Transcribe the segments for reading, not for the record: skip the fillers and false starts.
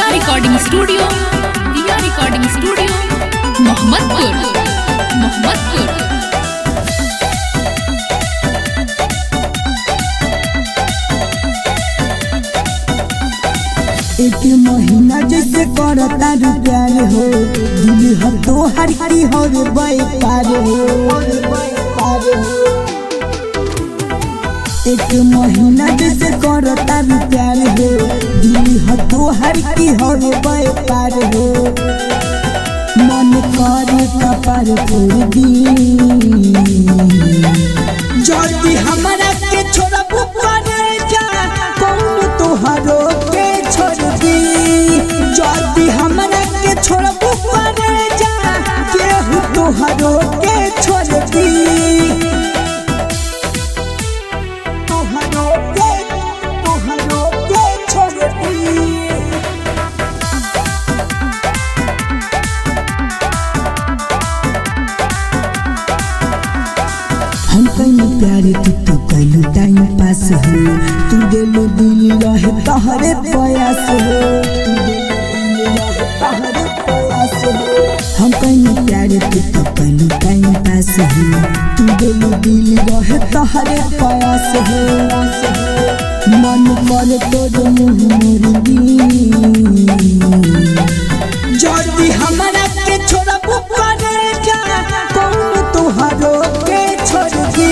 दिया recording studio Mohammadpur. एक महीना जैसे करता प्यार हो, दिल हो तो हर की हो रे बेकार हो। एक महीना जैसे करता प्यार हो, दिल हो तो हर की हो रे बेकार हो। मन करे कपार फोड़ दी, जल्दी हमारा के छोड़ा पुकारे जा, कौन तोहरो के छोड़ दी। जल्दी हमारा के छोड़ा पुकारे जा, केहू तोहरो के छोड़ दी। तोहरो के छोड़ दी। हम कहीं प्यार तू कहीं टाइम पास हो, तू दिलो दिल रहे तहरे प्रयास हो। हम कहीं प्यार तू कहीं टाइम पास हो, तू दिलो दिल रहे तहरे प्रयास हो। मन करे तोर मुँह मुर्गी, जल्दी हमारा के छोड़ा पुकारे जा, कौन तोहरो के छोड़ दी।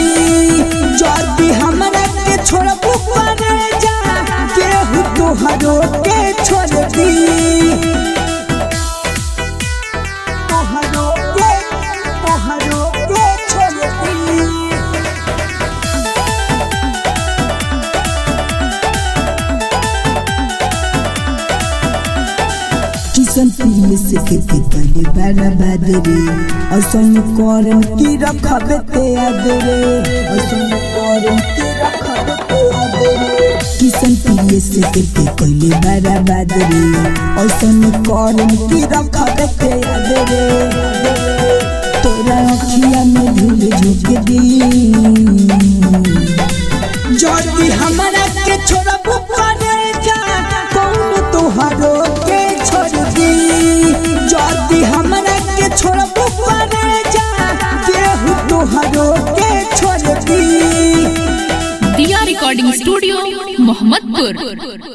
जल्दी हमारा के छोड़ा पुकारे जा, केहू तोहरो के छोड़ दी। तोहरो के छोड़ दी। किसन प्रिय से खेती पहले बड़ा बादरे, और सन करम की रखबे ते आदरे, और सन करम की रखबे ते आदरे। किसन प्रिय से खेती पहले बड़ा बादरे, और सन करम की रखबे ते आदरे। तोरा अखिया में धूल झोंक दी, जल्दी हमारा के छोड़ा पुकारे जा, कौन तोहरो के छोड़ दी। जल्दी हमारा के छोड़ा पुकारे जा, केहू तोहरो के छोड़ दी। दिया रिकॉर्डिंग स्टूडियो मोहम्मदपुर।